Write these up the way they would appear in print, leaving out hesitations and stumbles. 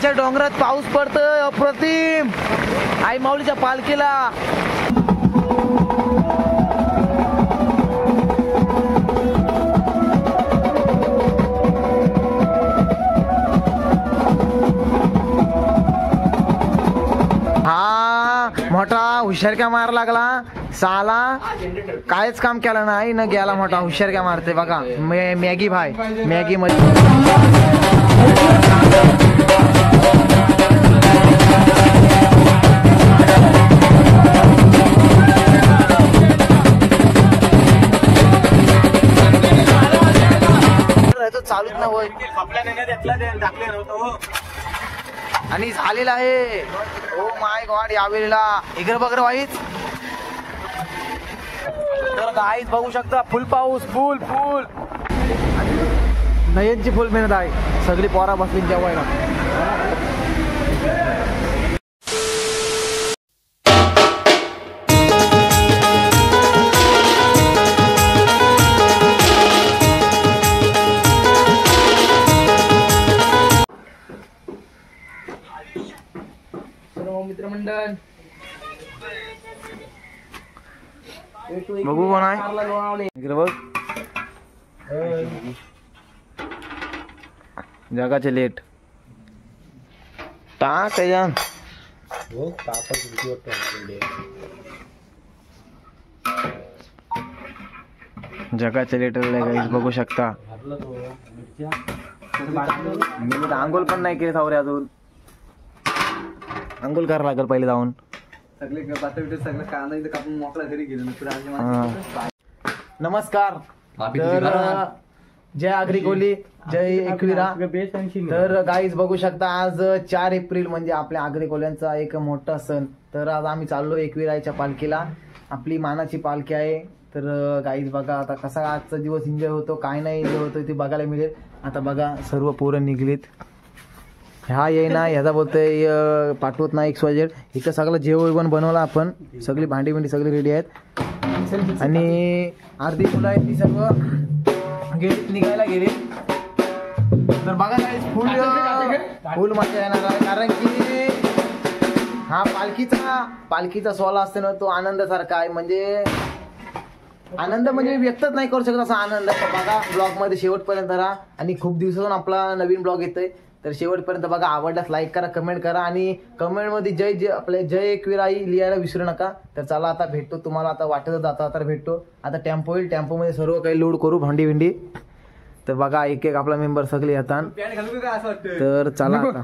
पुण्याच्या डोंगरात पाऊस पडतोय अप्रतिम आई माऊलीच्या पालखीला। हा मोठा हुशार क्या मार लागला साला, कायच काम केलं नाही न गेला मोठा हुशार क्या मारते बघा। मॅगी भाई मॅगी मध्ये चालूच ना होय आणि झालेला आहे। ओ माय गॉड यावेळेला इकडे बघर वाईच तर गाईच बघू शकता फुल पाऊस फुल फुल नयनची फुल मेहनत आहे सगळी पोरा बसली जेवायला। मित्रमंडळ बघू कोण आहे इकडे बघ जगाचे लेट टाक यान जगाचे लेट बघू शकता। मी आंघोळ पण नाही केली सावरे अजून अंघोळ करावं लागेल पहिले जाऊन सगळं कांदा इथं कापून मोकळा घरी गेलो। नमस्कार तर जय आगरी जय एकविरा। तर गाईज बघू शकता आज 4 एप्रिल म्हणजे आपल्या आगरी कोल्यांचा एक मोठा सण। तर आज आम्ही चाललो एकविराच्या पालखीला, आपली मानाची पालखी आहे। तर गाईज बघा आता कसा आजचा दिवस एन्जॉय होतो काय नाही एन्जॉय होतो ते बघायला मिळेल। आता बघा सर्व पोरं निघलीत, हा येईना ह्याचा बोलतोय पाठवत नाही XYZ। इथं सगळं जेवण बनवलं आपण, सगळी भांडी बिंडी सगळी रेडी आहेत आणि अर्धी मुलं आहेत ती सर्व निघायला गेली। तर बघा फुल मजा येणार आहे कारण की हा पालखीचा सोहळा असतो ना तो आनंदासारखा आहे। म्हणजे आनंद म्हणजे व्यक्तच नाही करू शकत असा आनंद। बघा ब्लॉग मध्ये शेवटपर्यंत राहा आणि खूप दिवसातून आपला नवीन ब्लॉग येतोय तर शेवटपर्यंत बघा। आवडल्यास लाईक करा कमेंट करा आणि कमेंट मध्ये जय एकविराई लिहायला विसरू नका। तर चला आता भेटतो तुम्हाला, आता वाटत जाता तर भेटतो। आता टेम्पो येईल, टेम्पो मध्ये सर्व काही लोड करू भांडी बिंडी। तर बघा एक एक आपला मेंबर सगळे येतात तर चला आता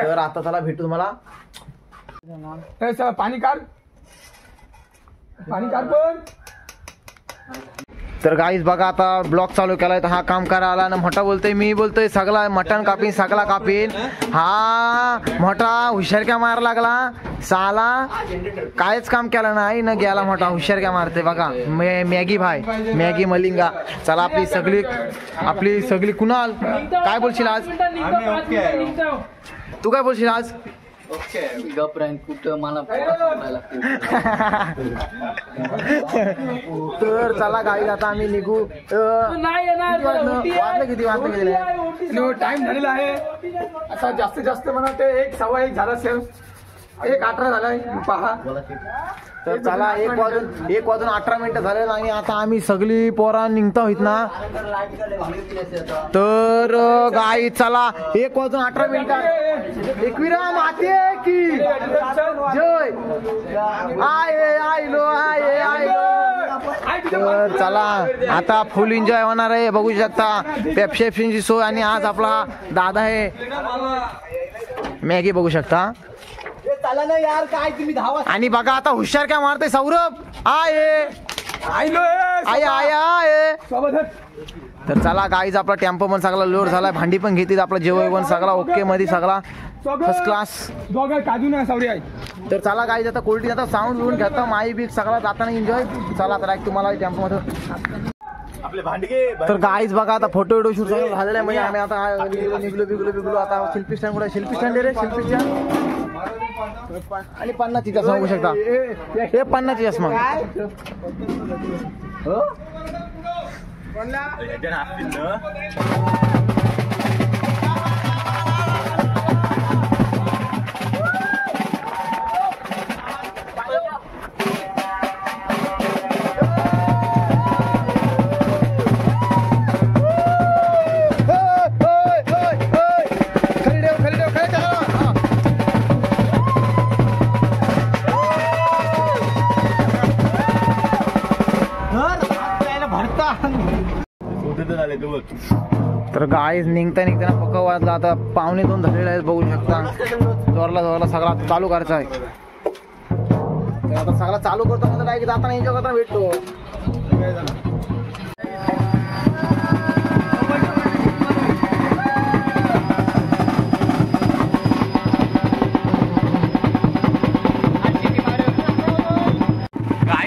तर आता चला भेटू तुम्हाला। पाणी काढ पण। तर गाईज बघा आता ब्लॉग चालू केलाय तर हा काम करायला ना मोठा बोलतोय मी बोलतोय सगळा मटण कापीन सगळा कापीन। हा मोठा हुशार क्या मार लागला साला, कायच काम केलं नाही न गेला मोठा हुशार क्या मारते बघा। मॅगी भाई मॅगी मलिंगा। चला आपली सगळी कुणाल काय बोलशील आज, तू काय बोलशील आज? तर चला गाईज आता आम्ही निघू। किती टाइम झालेला आहे आता जास्तीत जास्त म्हणा ते 1:15 झाला असेल, 1:18 झालाय पहा। तर चला 1:18 झाले आणि आता आम्ही सगळी पोरा निघता होईत ना। तर गाई चला 1:18 एकविरा माते की जय आयलो। तर चला आता फुल एन्जॉय होणार आहे बघू शकता। पेप्सीची सोय आणि आज आपला दादा आहे मॅगी बघू शकता। आणि बघा आता हुशार काय मारते सौरभ तर चला गाईज आपला टेम्पो पण सगळा लोड झालाय, भांडी पण घेतली, आपला जेवण सगळा ओके मध्ये सगळा फर्स्ट क्लास। तर चला गाईज आता कोल्टी आता साऊंड घेऊन घेता माई बीक सगळा जाताना एन्जॉय। चला तर तुम्हाला टेम्पो मध्ये तर गाईज बघा आता फोटो व्हिडिओ शूट झालेला आहे म्हणजे आम्ही आता निघलो आता शिल्पी स्टँड कुठे शिल्पी स्टँड रे शिल्पी स्टँड आणि 50ची चष्मा बघू शकता हे 50ची चष्मा तर गाईज निघताना पक्का वाजला. आता 1:45 झालेले आहेत बघू शकता. जोरला सगळा चालू करायचा आहे. तर आता सगळा चालू करतो म्हणजे काय की जाताना एन्जॉय करताना भेटतो.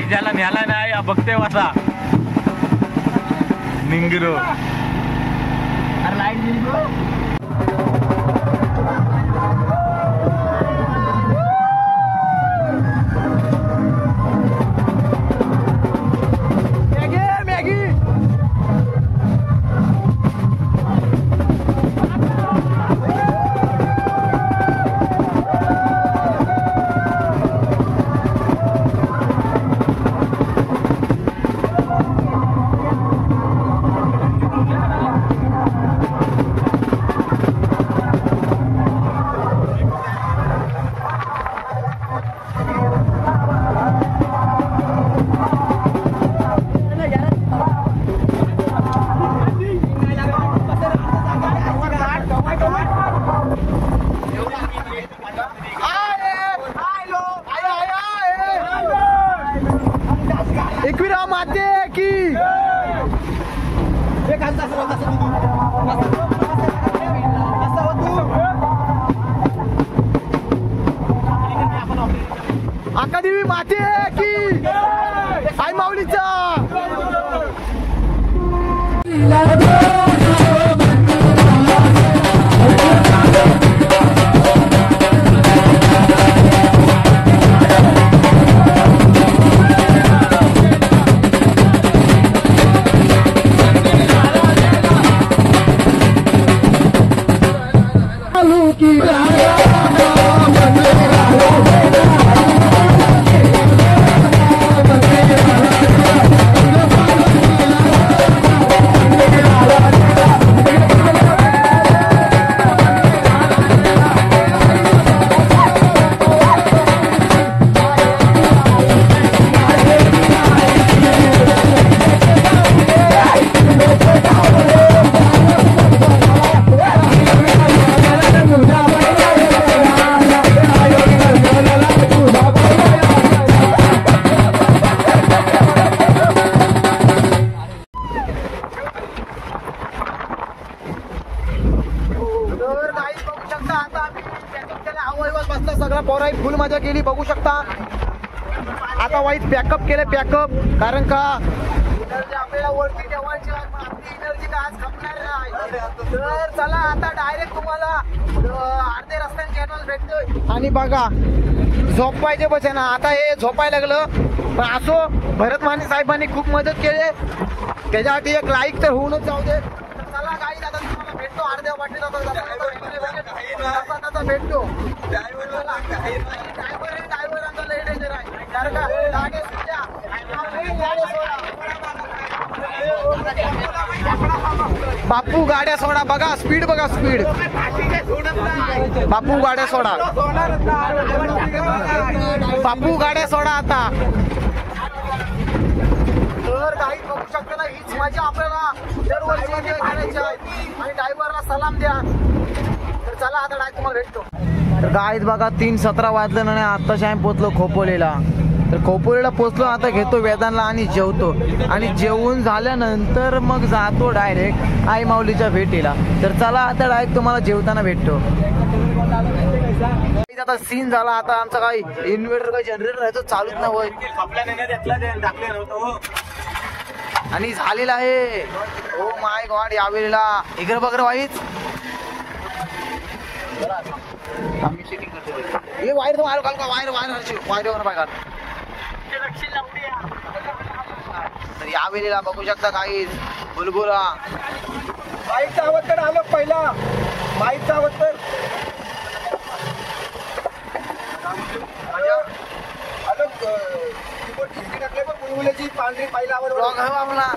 ज्याला न्याला नाही बघते वाचा निंगिरो एकविरा माते की आकादेवी माते की आई माऊलीचा सगळा पोराई फुल मजा केली बघू शकता. आता वाईट पॅकअप केलं पॅकअप कारण का आपल्याला वरती ठेवायची आपली एनर्जी का आज खपणार नाही. तर चला आता डायरेक्ट तुम्हाला अर्धे रस्त्याने चॅनल भेटतोय आणि बघा झोप पाहिजे बसे ना. आता हे झोपायला लागलं पण असो भरत माने साहेबांनी खूप मदत केली त्याच्यासाठी एक लाईक तर होऊनच जाऊ दे. चला गाईज आता तुम्हाला भेटतो अर्ध्या वाटेला भेटतो. ड्रायव्हर आता लय डेंजर आहे कारण का गाडी सुद्धा बापू गाड्या सोडा बघा स्पीड बघा स्पीड बापू गाड्या सोडा बापू गाड्या सोडा आता. तर काही बघू शकता ना हीच मजा आपल्याला दरवर्षी करायची आहे आणि ड्रायव्हरला सलाम द्या. तर चला आता डायरेक्ट तुम्हाला भेटतो. तर गाईज बघा 3:17 वाजलं आणि आत्ताशी आम्ही पोचलो खोपोलीला. तर खोपोलीला पोचलो आता घेतो वेदांना आणि जेवतो आणि जेवून झाल्यानंतर मग जातो डायरेक्ट आई माऊलीच्या भेटीला. तर चला आता डायरेक्ट तुम्हाला जेवताना भेटतो. आता सीन झाला आता आमचा काही इन्व्हर्टर काही जनरेटर आहे तो चालूच नाही होय आणि झालेला आहे. ओ माय गॉड यावेळेला इकडे बघ वाईच ये वायर तो वायर का वायर वायर वायर बघा. तर यावेळेला बघू शकता काही बुलबुला बाईकचा आवाज तर आलो पहिला बाईकचा आवाज तर बुलबुल्याची पांढरी पहिला आवाज आपला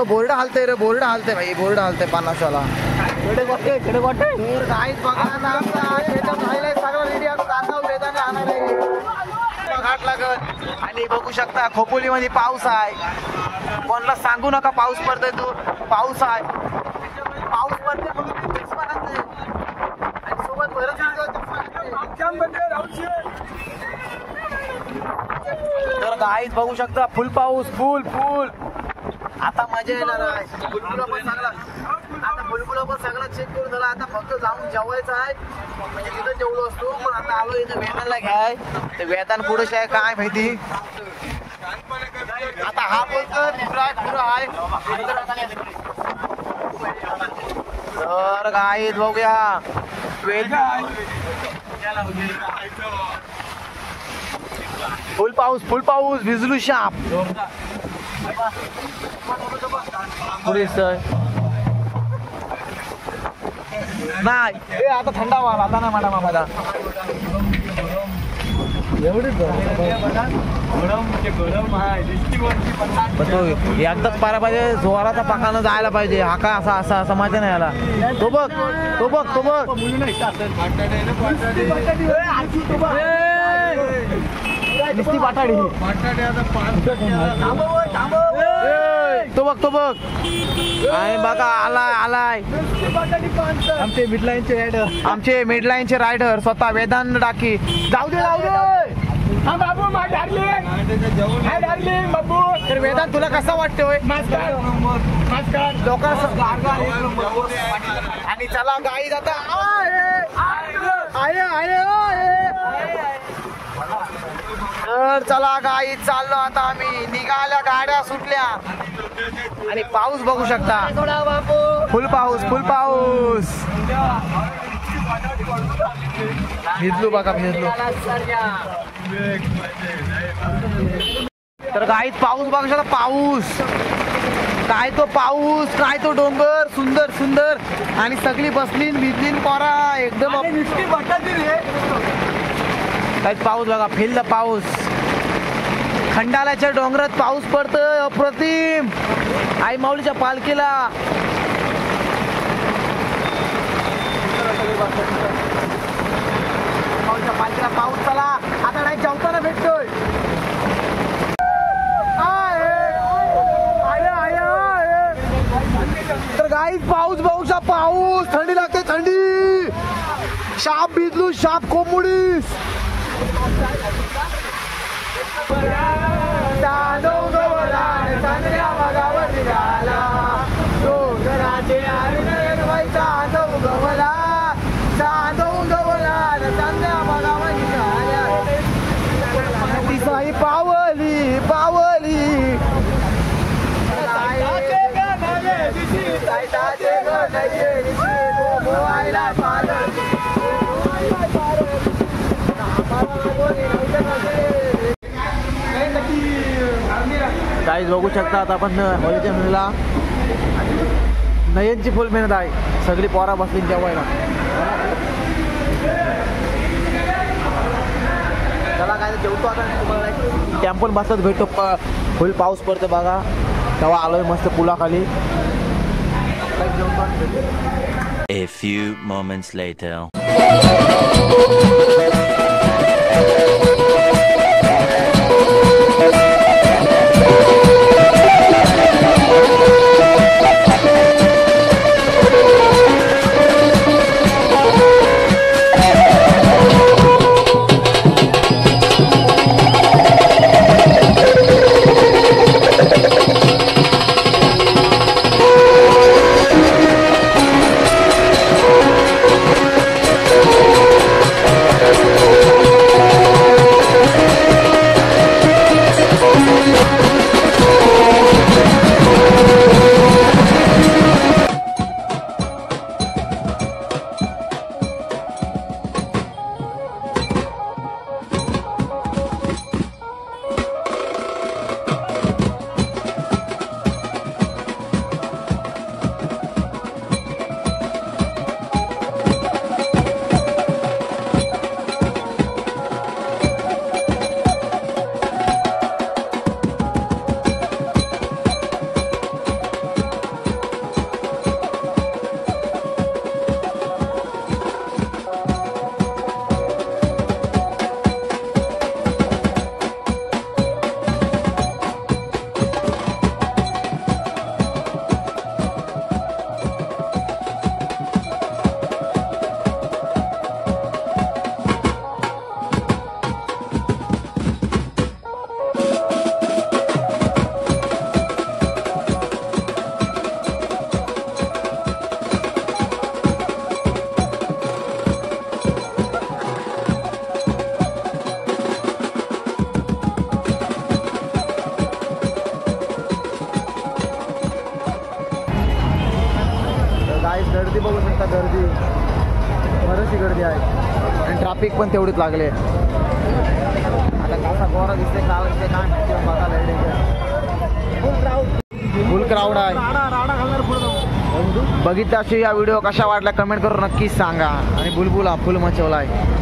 तो बोर्ड हालते रे, बोर्ड हालते भाई, बोर्ड हालते 50 वाला. तर काहीच बघा ना, आमचा याच्यात राहिलाय सगळं रेडी. आता कांदा वेदाने आणणार आहे घाट लागत. आणि बघू शकता खोपोलीमध्ये पाऊस आहे. कोणाला सांगू नका पाऊस पडतोय, तू पाऊस आहे, पाऊस पडते म्हणून तेच म्हणत नाही. आणि सोबत तर काहीच बघू शकता फुल पाऊस, फुल फुल. आता मजा येणार आहे. बुलबुला पण चांगला, आता बुलबुला पण सगळा चेक करून झाला. आता फक्त जाऊन जेवायचं आहे, म्हणजे तिथं जेवलो असतो. पण आता आलो इथं वेदांना घ्याय. ते वेदांत पुढे आहे काय माहिती. आता हा बोलतो पुरा आहे. तर काहीच बघूया फुल पाऊस, फुल पाऊस. भिजलू शाप पुढे सर नाही. ए आता थंडा व्हावा, आता नाही म्हणा माझा एकदाच पारा पाहिजे. जोराचा पाकानं जायला पाहिजे. हा का असा असा असा माझ्या नाही आला. तो बघ, तो बघ, तो बघ. नुसती बाटाडी. तो बघ, तो बघ. आणि बघा आलाय आलाय आमचे मिडलाईनचे रायडर, आमचे मिडलाईनचे रायडर स्वतः वेदांत डाकी. जाऊ दे, जाऊ दे. तर वेदांत तुला कसं वाटतोय लोकांना. आणि चला गाई जाता तर चला गाई चाललो आता आम्ही. निघाल्या, गाड्या सुटल्या. आणि पाऊस बघू शकता, फुल पाऊस, फुल पाऊस. भिजलो बघा, भिजलो. तर गाईत पाऊस बघू शकता, पाऊस. काय तो पाऊस, काय तो डोंगर, सुंदर सुंदर. आणि सगळी बसली भिजली पोरा एकदम. काय पाऊस बघा, फिल द पाऊस. खंडाळ्याच्या डोंगरात पाऊस पडतोय अप्रतिम. आई माऊलीच्या पालखीला. माऊलीच्या पालखीला पाऊस. चला आता नाही जेवताना भेटतोय. तर गाईच पाऊस बघू शकता, पाऊस. थंडी लागते, थंडी. शाप भिजलू, शाप कोंबडीस. पावली पावली काहीच बघू शकता. आता आपण होळीच्या मेळ्याला नयनची फुल मेहनत आहे. सगळी पोरा बसली जेवायला. चला काय जेवतो आता. टेम्पल बसत भेटतो. फुल पाऊस पडतो बघा. तेव्हा आलोय मस्त पुलाखाली. A few moments later. आता गर्दी बरीचशी गर्दी आहे आणि ट्रॅफिक पण तेवढीच लागले. आता कसा गोरा दिसते काय दिसते काय माहिती बघायला फुल क्राऊड आहे. बघितल्याशी या व्हिडिओ कशा वाटल्या कमेंट करून नक्कीच सांगा. आणि बुलबुला फुल मचवला आहे.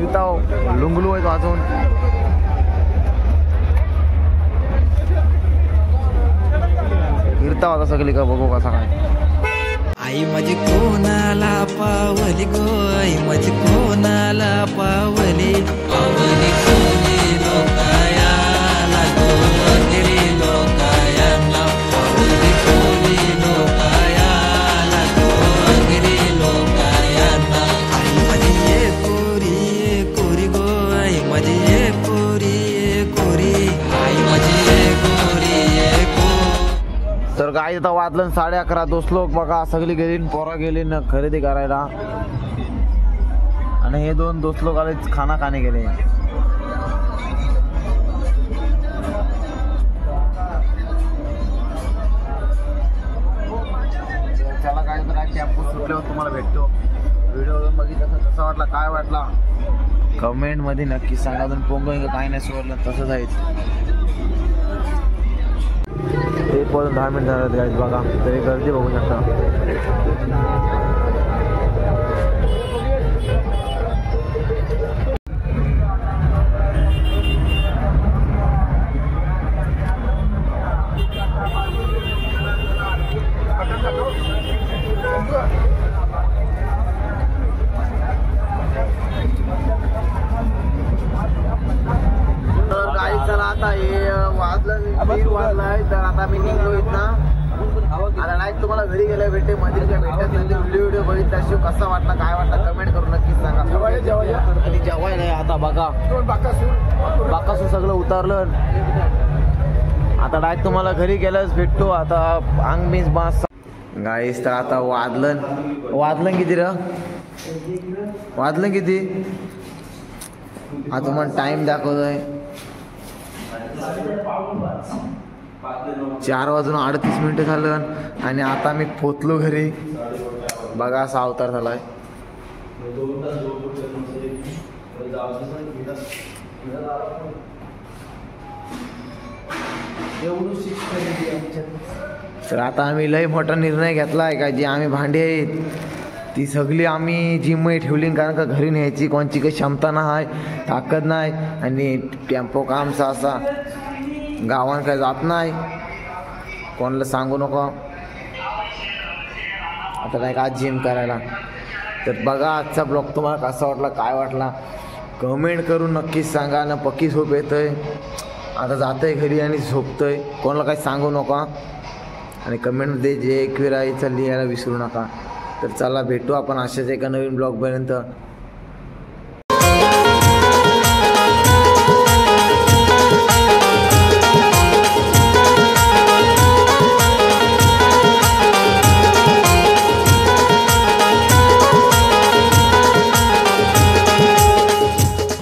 फिरताव लुंगलू आहे तो अजून. फिरताव आता सगळी का बघू कसा काय. आई माझी कोणाला पावली गो, आई माझी कोणाला पावली, पावली कोणी लोकाया लागो अंधेरी लोकायांना, पावली कोणी लोकाया लागो अंधेरी लोकायांना. आई माझी ये कोरी गो, आई माझी ये कोरी आई माझी ये कोरी. तर गाई आता वाजलं 11:30. दोस्त लोक बघा सगळी गेली, पोरा गेली न खरेदी करायला, आणि हे 2 दोस्त लोक आले खाना खाणे गेले. चला काय तर काय टेम्पो सुटल्यावर तुम्हाला भेटतो. व्हिडिओ बघितला कसा वाटला, काय वाटला कमेंट मध्ये नक्की सांगा. अजून पोंग काय नाही सोडलं तसंच आहे. 10 मिनिट झालं गाईज बघा, तरी गर्दी बघू शकता. तर गाई चला आता हे वाजलाय, तर आता मी निघलो इथं. आता नाही तुम्हाला घरी गेल्या भेटे मध्ये काय भेटत नाही. व्हिडिओ बघितल्याशिवाय कसा वाटला, काय वाटला कमेंट करून नक्कीच सांगा. आणि जेवायला आता बघा बाकासूर सगळं उतरलं. आता डायरेक्ट तुम्हाला घरी गेल्याच भेटतो. आता अंग मीच बास गाईस. तर आता वाजलं किती र, वाजलं किती आता तुम्हाला टाइम दाखवतोय 4:38 झालं. आणि आता मी पोचलो घरी बघा, असा अवतार झालाय. तर आता आम्ही लय मोठा निर्णय घेतलाय का, जी आम्ही भांडी आहेत ती सगळी आम्ही जिममध्ये ठेवली, कारण का घरी न्यायची कोणची काही क्षमता नाही, ताकद नाही. आणि टेम्पो कामचा असा गावात काय जात नाही, कोणाला सांगू नको. आता नाही का आज जिम करायला. तर बघा आजचा ब्लॉग तुम्हाला कसा वाटला, काय वाटला कमेंट करून नक्कीच सांगा. ना पक्की झोप येतंय, आता जातंय घरी आणि झोपतंय, कोणाला काही सांगू नका. आणि कमेंटमध्ये जे एकविरा लिहायला विसरू नका. तर चला भेटू आपण अशाच एका नवीन ब्लॉगपर्यंत.